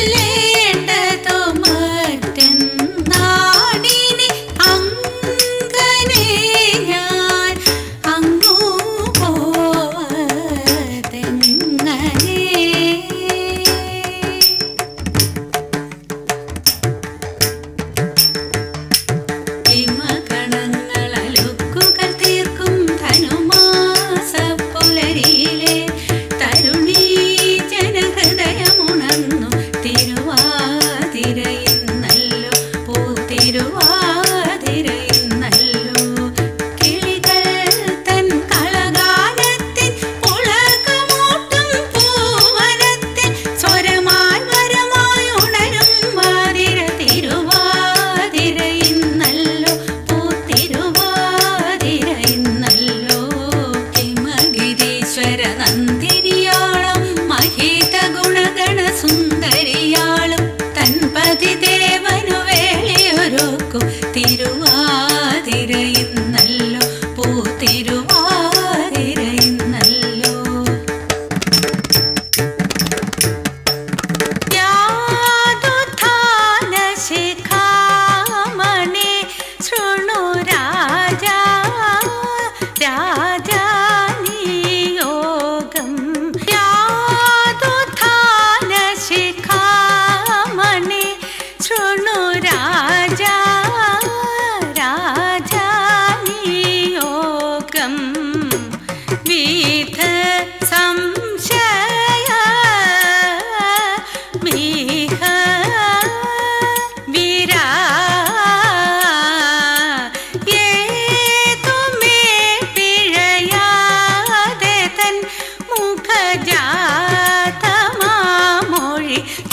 ചൊല്ലേണ്ടതു മറ്റെന്നാൽ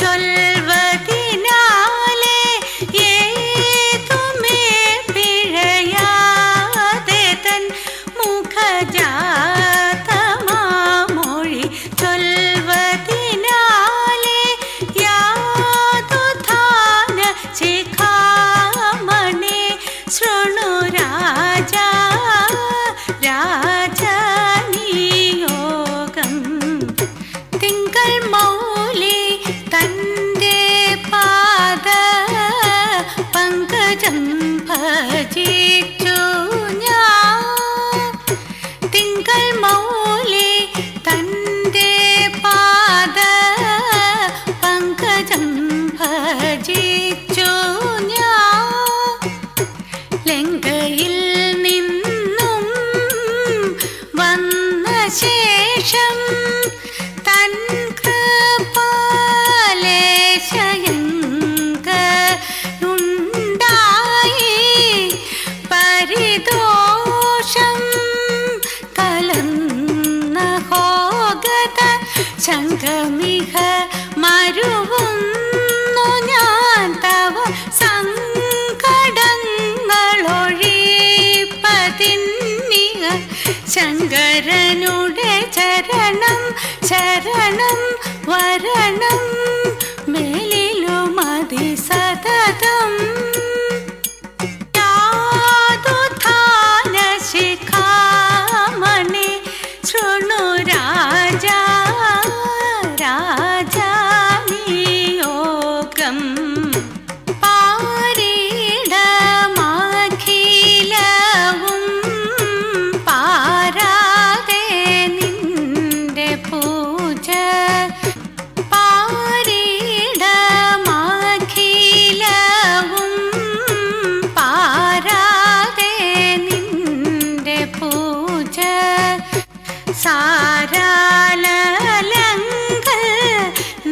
ചൊൽവതിനാലേ ഏതുമേ പിഴയാതെ തൻ മുഖജാതമാമൊഴി ചൊൽവതിനാലേ യാതുധാന ശിഖാമണി ശൃണു രാജാ രാജനിയോഗം തിങ്കൾ മൗലി തന്റെ പാദ പങ്കജം ഭജിച്ചു ഞാൻ തിങ്കൾ മൗലി തന്റെ പാദ പങ്കജം ഭജിച്ചു ഞാൻ ലങ്കയിൽ നിന്നും വന്ന ശേഷം തൻ കൃപാലേശയങ്ങളുണ്ടായി പരിദോഷം കലർന്ന ഹോഗത ശങ്കമിഹ മരുവുന്നു ഞാൻ തവ സങ്കടങ്ങളൊഴിപ്പതിന്നിക ശങ്കരനുടെ ചരണം ശരണം വരണം മേലിലുമതി സതതം യാതുധാന ശിഖാമണി ശൃണു രാജാ രാജനിയോഗം പാരീടമഖിലവും പാരാതെ നിന്റെ പൂജ പാരീടമഖിലവും പാരാതെ നിന്റെ പൂജ സാരാലലങ്ങൾ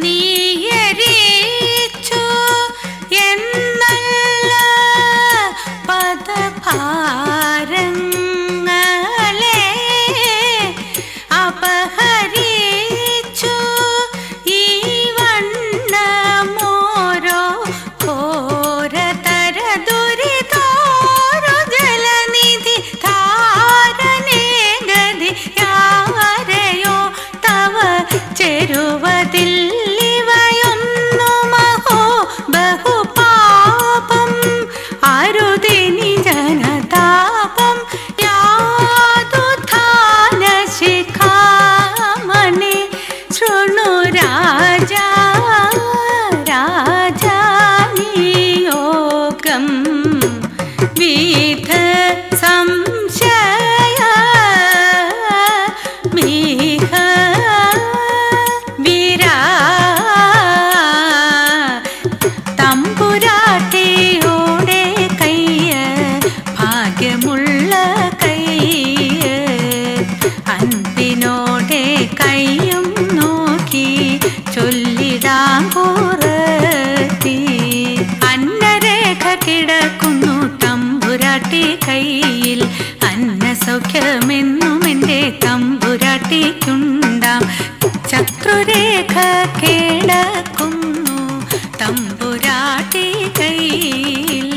നീയരിച്ചു എന്നല്ല പദഭാരങ്ങളെ അപഹരിച്ചു ഈ വണ്ണമോരോ ഘോരതര ദുരിതോരു ജലനിധി ധാരണേ ഗതി യാരെയോ തവ ചെരുവതില്ലിവയൊന്നു മഹോ ബഹുപാപം അരുതിനി ജനതാപം യാതുധാന ശിഖാമണി ശൃണു രാജാ രാജനിയോഗം വിധ സംശയ മിഹ വിരാ തമ്പുരാട്ടിയോടെ കയ്യ ഭാഗ്യമുള്ള കയ്യ അൻപിനോടെ കയ്യും നോക്കി ചൊല്ലിടാൻ പുറത്തി അന്നരേഖ കിടക്കുന്നു തമ്പുരാട്ടി കയ്യിൽ അന്നസൗഖ്യമെന്നും എൻ്റെ തമ്പുരാട്ടിക്കുണ്ടാം ശത്രുരേഖ കിടക്കുന്നു തമ്പുരാട്ടി കയ്യിൽ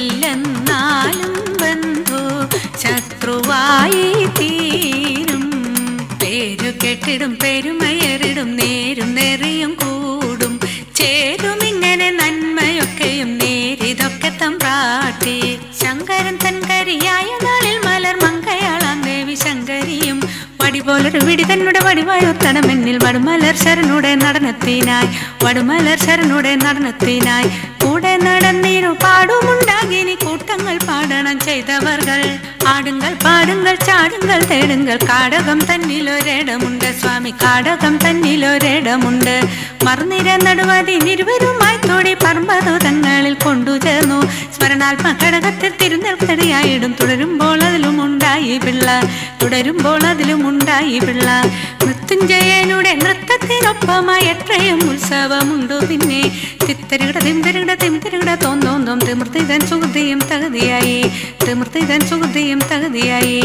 ശത്രുവില്ലെന്നാലും ബന്ധു ശത്രുവായി തീരും പേരു കെട്ടിടും പെരുമയറിടും നേരും നെറിയും കൂടും ചേരുമിങ്ങനെ നന്മയൊക്കെയും നേരിതൊക്കെ തമ്പ്രാട്ടി ശങ്കരൻ തൻ കരിയായ നാളിൽ മലർ മങ്കയാളാം ദേവി ശങ്കരിയും വടിപോലൊരു വിടി തന്നെ വടിവായൊത്തണമെന്നിൽ വടുമലർ ശരണുടെ നടനത്തിനായി വടുമലർ ശരണുടെ നടനത്തിനായി കൂടെ നടന്നീരു പാടുമുണ്ടാകിനി കൂട്ടങ്ങൾ പാടണം ചെയ്തവർകൾ ആടുങ്ങൾ പാടുങ്ങൾ ചാടുങ്ങൾ തേടുങ്ങൾ കാടകം തന്നിലൊരിടമുണ്ട് സ്വാമി കാടകം തന്നിലൊരിടമുണ്ട് മറുനിര നടുവതിനിരുവരുമായി തോടി പർവ്വതങ്ങളിൽ കൊണ്ടുചേർന്നു സ്മരണാത്മ ഘടകത്തിൽ തിരുനെൽക്കടിയായിടും തുടരുമ്പോൾ അതിലും ഉണ്ടായി പിള്ള തുടരുമ്പോൾ അതിലും ഉണ്ടായി പിള്ള മൃത്യുഞ്ജയനുടെ നൃത്തത്തിനൊപ്പമായി എത്രയും ഉത്സവമുണ്ടു പിന്നെ തിത്തരികിട തിംതരികിട തിംതരികിട തോന്നോന്നും തിമൃതിതൻ സുഹൃതിയും തകതിയായി തിമൃതിതൻ സുഹൃതിയും തകതിയായി